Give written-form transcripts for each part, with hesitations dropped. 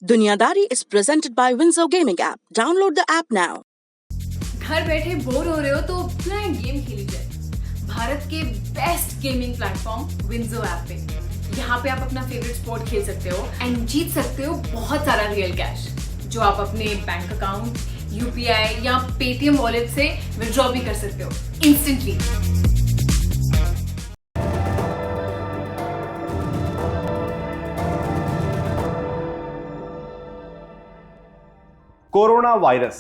दुनियादारी is presented by Windsor Gaming app. Download the app now. घर बैठे bore हो रहे हो तो क्यों एक गेम खेली जाए भारत के best gaming platform WinZO app पे। यहाँ पे आप अपना फेवरेट स्पोर्ट खेल सकते हो एंड जीत सकते हो बहुत सारा रियल कैश जो आप अपने बैंक अकाउंट, यूपीआई या पेटीएम वॉलेट से विड्रॉ भी कर सकते हो इंस्टेंटली। कोरोना वायरस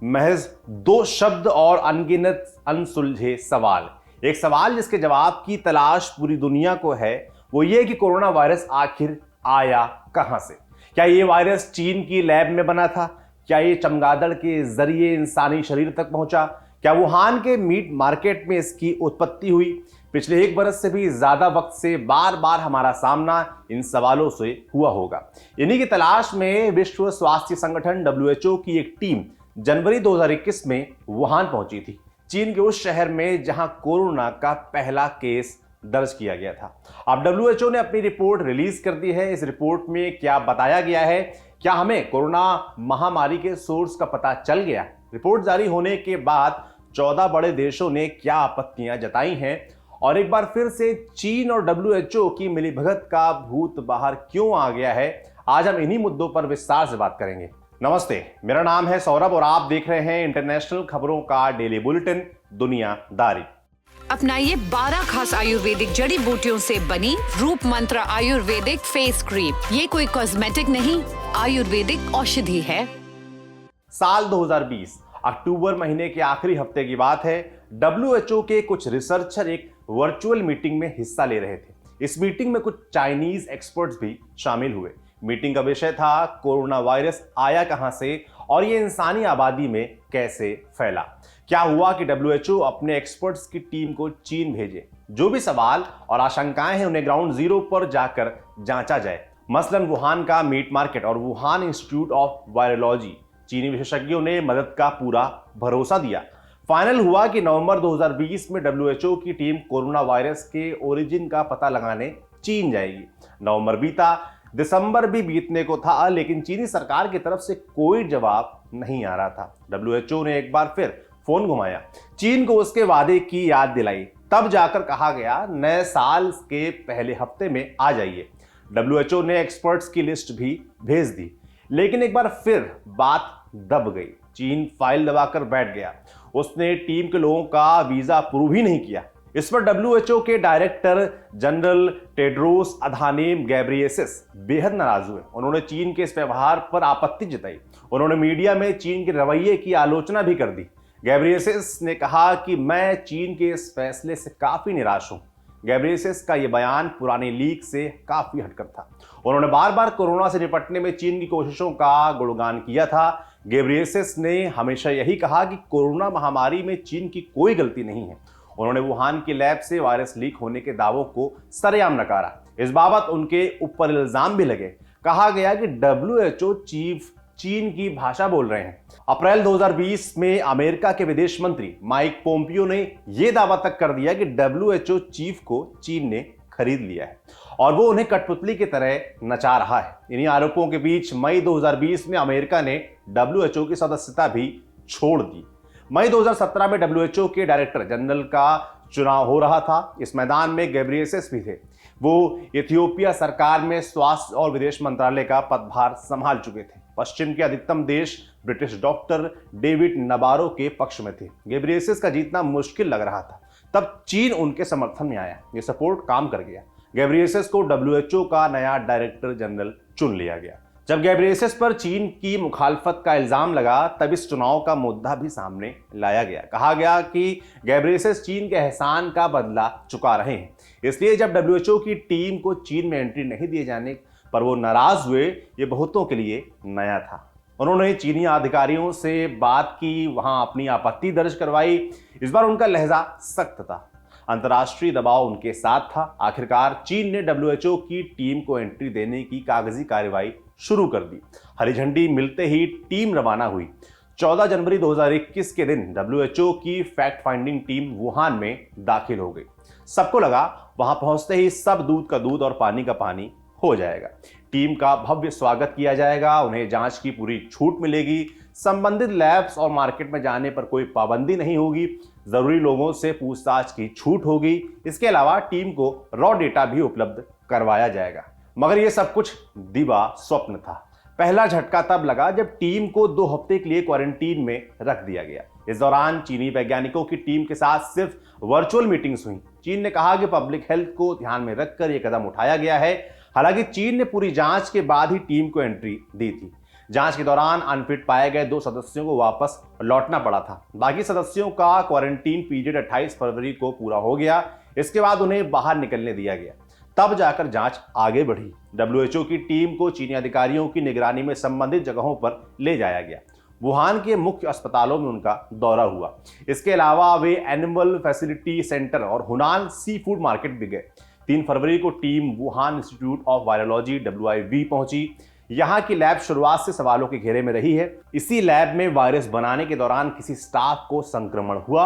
महज दो शब्द और अनगिनत अनसुलझे सवाल। एक सवाल जिसके जवाब की तलाश पूरी दुनिया को है, वो ये कि कोरोना वायरस आखिर आया कहां से। क्या ये वायरस चीन की लैब में बना था? क्या ये चमगादड़ के जरिए इंसानी शरीर तक पहुंचा? क्या वुहान के मीट मार्केट में इसकी उत्पत्ति हुई? पिछले 1 बरस से भी ज्यादा वक्त से बार बार हमारा सामना इन सवालों से हुआ होगा। इन्हीं की तलाश में विश्व स्वास्थ्य संगठन WHO की एक टीम जनवरी 2021 में वुहान पहुंची थी, चीन के उस शहर में जहां कोरोना का पहला केस दर्ज किया गया था। अब WHO ने अपनी रिपोर्ट रिलीज कर दी है। इस रिपोर्ट में क्या बताया गया है? क्या हमें कोरोना महामारी के सोर्स का पता चल गया? रिपोर्ट जारी होने के बाद 14 बड़े देशों ने क्या आपत्तियां जताई हैं और एक बार फिर से चीन और WHO की मिलीभगत का भूत बाहर क्यों आ गया है? आज हम इन्हीं मुद्दों पर विस्तार से बात करेंगे। नमस्ते, मेरा नाम है सौरभ और आप देख रहे हैं इंटरनेशनल खबरों का डेली बुलेटिन दुनियादारी। अपनाइए 12 खास आयुर्वेदिक जड़ी बूटियों से बनी रूप मंत्र आयुर्वेदिक फेस क्रीम। ये कोई कॉस्मेटिक नहीं, आयुर्वेदिक औषधि है। साल 2020 अक्टूबर महीने के आखिरी हफ्ते की बात है। WHO के कुछ रिसर्चर एक वर्चुअल मीटिंग में हिस्सा ले रहे थे। इस मीटिंग में कुछ चाइनीज एक्सपर्ट्स भी शामिल हुए। मीटिंग का विषय था कोरोना वायरस आया कहां से और ये इंसानी आबादी में कैसे फैला। क्या हुआ कि WHO अपने एक्सपर्ट्स की टीम को चीन भेजे। जो भी सवाल और आशंकाएं हैं उन्हें ग्राउंड जीरो पर जाकर जांचा जाए। मसलन वुहान का मीट मार्केट और वुहान इंस्टीट्यूट ऑफ वायरोलॉजी। चीनी विशेषज्ञों ने मदद का पूरा भरोसा दिया। फाइनल हुआ कि नवंबर 2020 में WHO की टीम कोरोना वायरस के ओरिजिन का पता लगाने चीन जाएगी। नवंबर बीता, दिसंबर भी बीतने को था, लेकिन चीनी सरकार की तरफ से कोई जवाब नहीं आ रहा था। WHO ने एक बार फिर फोन घुमाया, चीन को उसके वादे की याद दिलाई। तब जाकर कहा गया नए साल के पहले हफ्ते में आ जाइए। WHO ने एक्सपर्ट्स की लिस्ट भी भेज दी, लेकिन एक बार फिर बात दब गई। चीन फाइल दबाकर बैठ गया। उसने टीम के लोगों का वीजा अप्रूव ही नहीं किया। इस पर WHO के director general Tedros Adhanom Ghebreyesus बेहद नाराज हुए। उन्होंने चीन के इस व्यवहार पर आपत्ति जताई। उन्होंने मीडिया में चीन के रवैये की आलोचना भी कर दी। घेब्रेयेसस ने कहा कि मैं चीन के इस फैसले से काफी निराश हूं। घेब्रेयेसस का यह बयान पुरानी लीक से काफी हटकर था। उन्होंने बार बार कोरोना से निपटने में चीन की कोशिशों का गुणगान किया था। घेब्रेयेसस ने हमेशा यही कहा कि कोरोना महामारी में चीन की कोई गलती नहीं है। उन्होंने वुहान की लैब से वायरस लीक होने के दावों को सरेआम नकारा। इस बाबत उनके ऊपर इल्जाम भी लगे। कहा गया कि WHO चीफ चीन की भाषा बोल रहे हैं। अप्रैल 2020 में अमेरिका के विदेश मंत्री माइक पोम्पियो ने यह दावा तक कर दिया कि WHO चीफ को चीन ने खरीद लिया है और वो उन्हें कठपुतली की तरह नचा रहा है। इन्हीं आरोपों के बीच मई 2020 में अमेरिका ने WHO की सदस्यता भी छोड़ दी। मई 2017 में WHO के डायरेक्टर जनरल का चुनाव हो रहा था। इस मैदान में घेब्रेयेसस भी थे। वो इथियोपिया सरकार में स्वास्थ्य और विदेश मंत्रालय का पदभार संभाल चुके थे। पश्चिम के अधिकतम देश ब्रिटिश डॉक्टर डेविड नबारो के पक्ष में थे। घेब्रेयेसस का जीतना मुश्किल लग रहा था। तब चीन उनके समर्थन में आया। ये सपोर्ट काम कर गया। घेब्रेयेसस को WHO का नया डायरेक्टर जनरल चुन लिया गया। जब घेब्रेयेसस पर चीन की मुखालफत का इल्जाम लगा, तब इस चुनाव का मुद्दा भी सामने लाया गया। कहा गया कि घेब्रेयेसस चीन के एहसान का बदला चुका रहे हैं, इसलिए जब WHO की टीम को चीन में एंट्री नहीं दिए जाने पर वो नाराज हुए। ये बहुतों के लिए नया था। उन्होंने चीनी अधिकारियों से बात की, वहां अपनी आपत्ति दर्ज करवाई। इस बार उनका लहजा सख्त था। अंतर्राष्ट्रीय दबाव उनके साथ था। आखिरकार चीन ने WHO की टीम को एंट्री देने की कागजी कार्रवाई शुरू कर दी। हरी झंडी मिलते ही टीम रवाना हुई। 14 जनवरी 2021 के दिन WHO की फैक्ट फाइंडिंग टीम वुहान में दाखिल हो गई। सबको लगा वहां पहुंचते ही सब दूध का दूध और पानी का पानी हो जाएगा। टीम का भव्य स्वागत किया जाएगा, उन्हें जांच की पूरी छूट मिलेगी, संबंधित लैब्स और मार्केट में जाने पर कोई पाबंदी नहीं होगी, जरूरी लोगों से पूछताछ की छूट होगी। इसके अलावा टीम को रॉ डेटा भी उपलब्ध करवाया जाएगा। मगर यह सब कुछ दिवा स्वप्न था। पहला झटका तब लगा जब टीम को 2 हफ्ते के लिए क्वारंटीन में रख दिया गया। इस दौरान चीनी वैज्ञानिकों की टीम के साथ सिर्फ वर्चुअल मीटिंग्स हुई। चीन ने कहा कि पब्लिक हेल्थ को ध्यान में रखकर यह कदम उठाया गया है। हालांकि चीन ने पूरी जांच के बाद ही टीम को एंट्री दी थी। जांच के दौरान अनफिट पाए गए 2 सदस्यों को वापस लौटना पड़ा था। बाकी सदस्यों का क्वारंटीन पीरियड 28 फरवरी को पूरा हो गया। इसके बाद उन्हें बाहर निकलने दिया गया। तब जाकर जांच आगे बढ़ी। WHO की टीम को चीनी अधिकारियों की निगरानी में संबंधित जगहों पर ले जाया गया। वुहान के मुख्य अस्पतालों में उनका दौरा हुआ। इसके अलावा वे एनिमल फैसिलिटी सेंटर और हुनान सी फूड मार्केट भी गए। 3 फरवरी को team Wuhan institute of virology WIV पहुंची। यहाँ की लैब शुरुआत से सवालों के घेरे में रही है। इसी लैब में वायरस बनाने के दौरान किसी स्टाफ को संक्रमण हुआ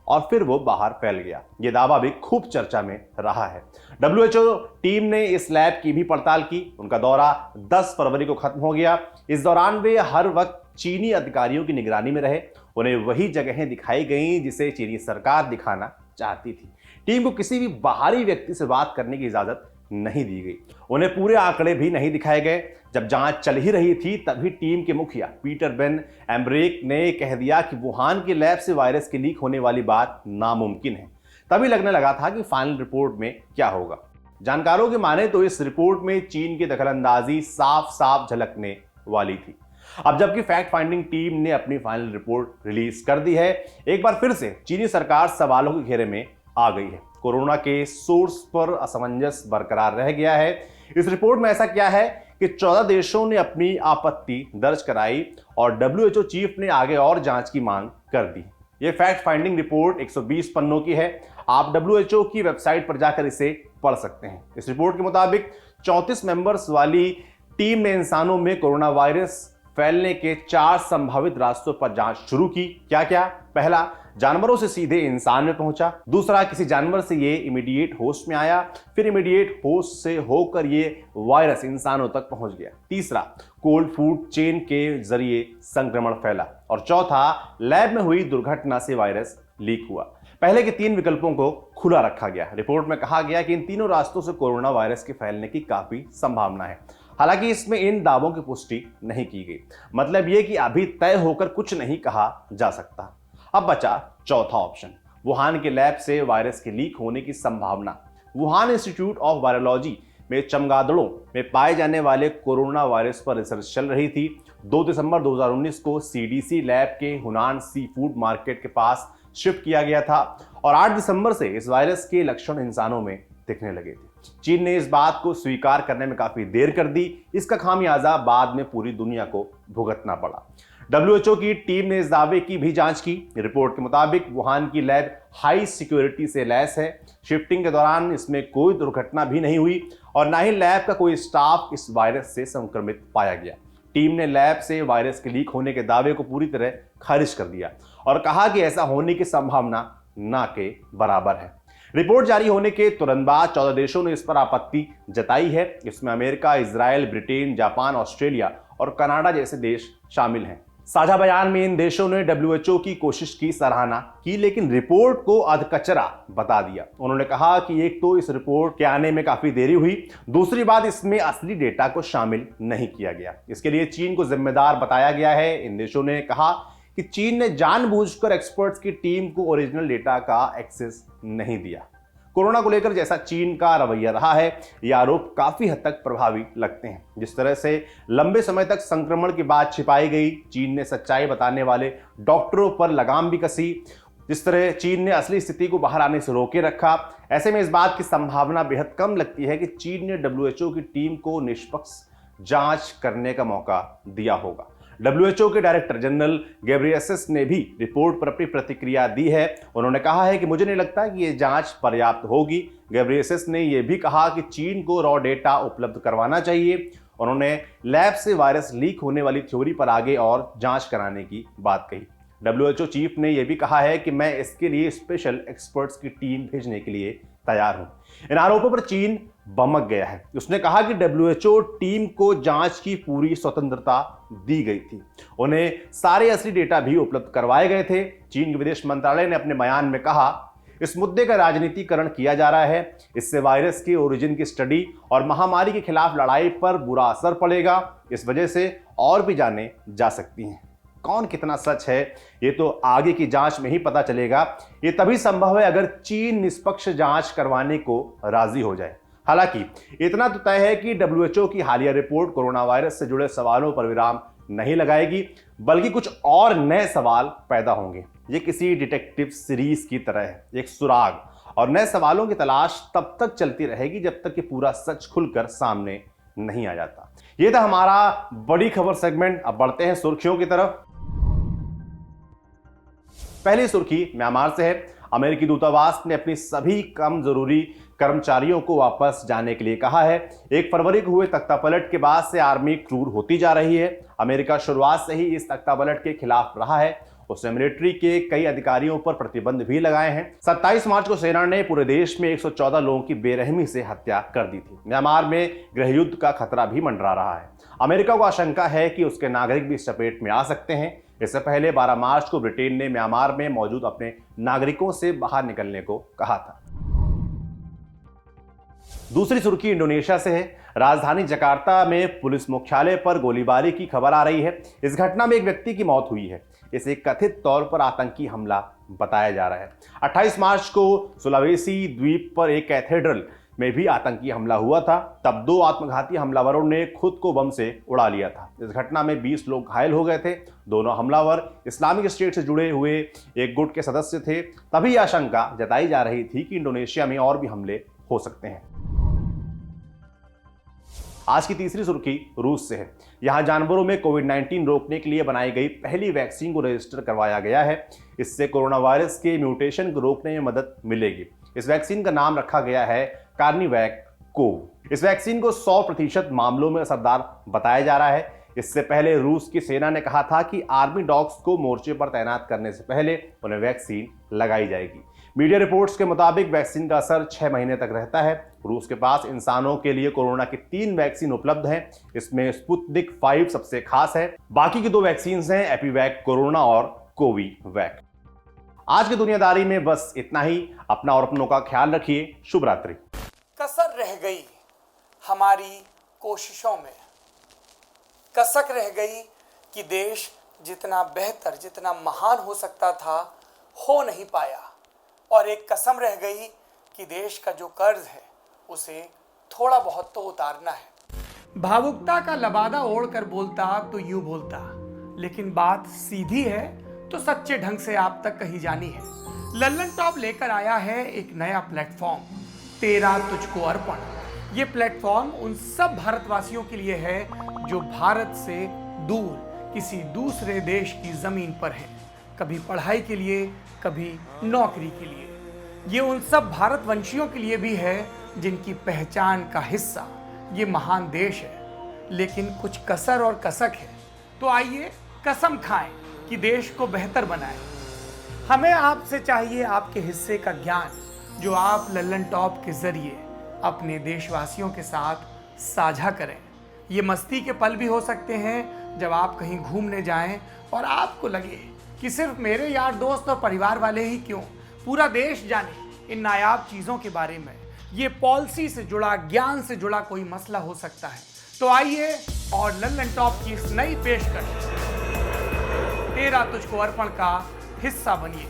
और फिर वो बाहर फैल गया। ये दावा भी खूब चर्चा में रहा है। WHO टीम ने इस लैब की भी पड़ताल की। उनका दौरा 10 फरवरी को खत्म हो गया। इस दौरान वे हर वक्त चीनी अधिकारियों की निगरानी में रहे। उन्हें वही जगहें दिखाई गईं जिसे चीनी सरकार दिखाना चाहती थी। टीम को किसी भी बाहरी व्यक्ति से बात करने की इजाजत नहीं दी गई। उन्हें पूरे आंकड़े भी नहीं दिखाए गए। जब जांच चल ही रही थी तभी टीम के मुखिया पीटर बेन एम्ब्रेक ने कह दिया कि वुहान के लैब से वायरस के लीक होने वाली बात नामुमकिन है। तभी लगने लगा था कि फाइनल रिपोर्ट में क्या होगा। जानकारों के माने तो इस रिपोर्ट में चीन की दखलंदाजी साफ साफ झलकने वाली थी। अब जबकि फैक्ट फाइंडिंग टीम ने अपनी फाइनल रिपोर्ट रिलीज कर दी है, एक बार फिर से चीनी सरकार सवालों के घेरे में आ गई है। कोरोना के सोर्स पर असमंजस बरकरार रह गया है। इस रिपोर्ट में ऐसा क्या है कि 14 देशों ने अपनी आपत्ति दर्ज कराई और WHO चीफ ने आगे और जांच की मांग कर दी। यह फैक्ट फाइंडिंग रिपोर्ट 120 पन्नों की है। आप WHO की वेबसाइट पर जाकर इसे पढ़ सकते हैं। इस रिपोर्ट के मुताबिक 34 मेंबर्स वाली टीम ने इंसानों में कोरोना वायरस फैलने के 4 संभावित रास्तों पर जांच शुरू की। क्या क्या? पहला, जानवरों से सीधे इंसान में पहुंचा। दूसरा, किसी जानवर से ये इमीडिएट होस्ट में आया, फिर इमीडिएट होस्ट से होकर ये वायरस इंसानों तक पहुंच गया। तीसरा, कोल्ड फूड चेन के जरिए संक्रमण फैला। और चौथा, लैब में हुई दुर्घटना से वायरस लीक हुआ। पहले के 3 विकल्पों को खुला रखा गया। रिपोर्ट में कहा गया कि इन तीनों रास्तों से कोरोना वायरस के फैलने की काफी संभावना है। हालांकि इसमें इन दावों की पुष्टि नहीं की गई। मतलब यह कि अभी तय होकर कुछ नहीं कहा जा सकता। अब बचा चौथा ऑप्शन, वुहान के लैब से वायरस के लीक होने की संभावना। वुहान इंस्टीट्यूट ऑफ वायरोलॉजी में चमगादड़ों में पाए जाने वाले कोरोना वायरस पर रिसर्च चल रही थी। 2 दिसंबर 2019 को CDC लैब के हुनान सी फूड मार्केट के पास शिफ्ट किया गया था और 8 दिसंबर से इस वायरस के लक्षण इंसानों में दिखने लगे थे। चीन ने इस बात को स्वीकार करने में काफी देर कर दी। इसका खामियाजा बाद में पूरी दुनिया को भुगतना पड़ा। WHO की टीम ने इस दावे की भी जांच की। रिपोर्ट के मुताबिक वुहान की लैब हाई सिक्योरिटी से लैस है। शिफ्टिंग के दौरान इसमें कोई दुर्घटना भी नहीं हुई और ना ही लैब का कोई स्टाफ इस वायरस से संक्रमित पाया गया। टीम ने लैब से वायरस के लीक होने के दावे को पूरी तरह खारिज कर दिया और कहा कि ऐसा होने की संभावना ना के बराबर है। रिपोर्ट जारी होने के तुरंत बाद 14 देशों ने इस पर आपत्ति जताई है। इसमें America, Israel, Britain, Japan, Australia और कनाडा जैसे देश शामिल हैं। साझा बयान में इन देशों ने WHO की कोशिश की सराहना की, लेकिन रिपोर्ट को अधकचरा बता दिया। उन्होंने कहा कि एक तो इस रिपोर्ट के आने में काफी देरी हुई, दूसरी बात इसमें असली डेटा को शामिल नहीं किया गया। इसके लिए चीन को जिम्मेदार बताया गया है। इन देशों ने कहा कि चीन ने जानबूझकर एक्सपर्ट्स की टीम को ओरिजिनल डेटा का एक्सेस नहीं दिया। कोरोना को लेकर जैसा चीन का रवैया रहा है, ये आरोप काफी हद तक प्रभावी लगते हैं। जिस तरह से लंबे समय तक संक्रमण की बात छिपाई गई, चीन ने सच्चाई बताने वाले डॉक्टरों पर लगाम भी कसी, जिस तरह चीन ने असली स्थिति को बाहर आने से रोके रखा, ऐसे में इस बात की संभावना बेहद कम लगती है कि चीन ने WHO की टीम को निष्पक्ष जांच करने का मौका दिया होगा। WHO के डायरेक्टर जनरल गैब्रियेसस ने भी रिपोर्ट पर अपनी प्रतिक्रिया दी है। उन्होंने कहा है कि मुझे नहीं लगता कि ये जांच पर्याप्त होगी। गैब्रियेसस ने यह भी कहा कि चीन को रॉ डेटा उपलब्ध करवाना चाहिए। उन्होंने लैब से वायरस लीक होने वाली थ्योरी पर आगे और जांच कराने की बात कही। WHO चीफ ने यह भी कहा है कि मैं इसके लिए स्पेशल एक्सपर्ट्स की टीम भेजने के लिए तैयार हूं। इन आरोपों पर चीन बमक गया है। उसने कहा कि WHO टीम को जांच की पूरी स्वतंत्रता दी गई थी, उन्हें सारे असली डेटा भी उपलब्ध करवाए गए थे। चीन के विदेश मंत्रालय ने अपने बयान में कहा, इस मुद्दे का राजनीतिकरण किया जा रहा है, इससे वायरस के ओरिजिन की स्टडी और महामारी के खिलाफ लड़ाई पर बुरा असर पड़ेगा, इस वजह से और भी जाने जा सकती हैं। कौन कितना सच है ये तो आगे की जांच में ही पता चलेगा। ये तभी संभव है अगर चीन निष्पक्ष जांच करवाने को राजी हो जाए। हालांकि इतना तो तय है कि WHO की हालिया रिपोर्ट कोरोना वायरस से जुड़े सवालों पर विराम नहीं लगाएगी, बल्कि कुछ और नए सवाल पैदा होंगे। ये किसी डिटेक्टिव सीरीज की तरह है, एक सुराग, और नए सवालों की तलाश तब तक चलती रहेगी जब तक कि पूरा सच खुलकर सामने नहीं आ जाता। ये था हमारा बड़ी खबर सेगमेंट। अब बढ़ते हैं सुर्खियों की तरफ। पहली सुर्खी म्यांमार से है। अमेरिकी दूतावास ने अपनी सभी कम जरूरी कर्मचारियों को वापस जाने के लिए कहा है। 1 फरवरी को हुए तख्तापलट के बाद से आर्मी क्रूर होती जा रही है। अमेरिका शुरुआत से ही इस तख्तापलट के खिलाफ रहा है। उसने मिलिट्री के कई अधिकारियों पर प्रतिबंध भी लगाए हैं। 27 मार्च को सेना ने पूरे देश में 114 लोगों की बेरहमी से हत्या कर दी थी। म्यांमार में गृह युद्ध का खतरा भी मंडरा रहा है। अमेरिका को आशंका है कि उसके नागरिक भी इस चपेट में आ सकते हैं। इससे पहले 12 मार्च को ब्रिटेन ने म्यांमार में मौजूद अपने नागरिकों से बाहर निकलने को कहा था। दूसरी सुर्खी इंडोनेशिया से है। राजधानी जकार्ता में पुलिस मुख्यालय पर गोलीबारी की खबर आ रही है। इस घटना में एक व्यक्ति की मौत हुई है। इसे कथित तौर पर आतंकी हमला बताया जा रहा है। 28 मार्च को सुलावेसी द्वीप पर एक कैथेड्रल में भी आतंकी हमला हुआ था। तब 2 आत्मघाती हमलावरों ने खुद को बम से उड़ा लिया था। इस घटना में 20 लोग घायल हो गए थे। दोनों हमलावर इस्लामिक स्टेट से जुड़े हुए एक गुट के सदस्य थे। तभी आशंका जताई जा रही थी कि इंडोनेशिया में और भी हमले हो सकते हैं। आज की तीसरी सुर्खी रूस से है। यहां जानवरों में कोविड-19 रोकने के लिए बनाई गई पहली वैक्सीन को रजिस्टर करवाया गया है। इससे कोरोना वायरस के म्यूटेशन को रोकने में मदद मिलेगी। इस वैक्सीन का नाम रखा गया है कार्निवैक कोव। इस वैक्सीन को 100% मामलों में असरदार बताया जा रहा है। इससे पहले रूस की सेना ने कहा था कि आर्मी डॉग्स को मोर्चे पर तैनात करने से पहले उन्हें वैक्सीन लगाई जाएगी। मीडिया रिपोर्ट्स के मुताबिक वैक्सीन का असर 6 महीने तक रहता है। रूस के पास इंसानों के लिए कोरोना की 3 वैक्सीन उपलब्ध हैं। इसमें स्पुतनिक 5 सबसे खास है। बाकी की 2 वैक्सीन हैं एपीवैक कोरोना और कोवीवैक। आज की दुनियादारी में बस इतना ही। अपना और अपनों का ख्याल रखिए। शुभ रात्रि। कसर रह गई हमारी कोशिशों में, कसक रह गई कि देश जितना बेहतर, जितना महान हो सकता था, हो नहीं पाया। और एक कसम रह गई कि देश का जो कर्ज है उसे थोड़ा बहुत तो उतारना है। भावुकता का लबादा ओढ़कर बोलता तो यूं बोलता, लेकिन बात सीधी है तो सच्चे ढंग से आप तक कही जानी है। लल्लन टॉप लेकर आया है एक नया प्लेटफॉर्म, तेरा तुझको अर्पण। ये प्लेटफॉर्म उन सब भारतवासियों के लिए है जो भारत से दूर किसी दूसरे देश की जमीन पर हैं, कभी पढ़ाई के लिए, कभी नौकरी के लिए। ये उन सब भारतवंशियों के लिए भी है जिनकी पहचान का हिस्सा ये महान देश है, लेकिन कुछ कसर और कसक है। तो आइए कसम खाएं कि देश को बेहतर बनाएं। हमें आपसे चाहिए आपके हिस्से का ज्ञान, जो आप लल्लन टॉप के जरिए अपने देशवासियों के साथ साझा करें। ये मस्ती के पल भी हो सकते हैं जब आप कहीं घूमने जाएं और आपको लगे कि सिर्फ मेरे यार दोस्त और परिवार वाले ही क्यों, पूरा देश जाने इन नायाब चीज़ों के बारे में। ये पॉलिसी से जुड़ा, ज्ञान से जुड़ा कोई मसला हो सकता है। तो आइए और लल्लन टॉप की इस नई पेशकश तेरा तुझको अर्पण का हिस्सा बनिए।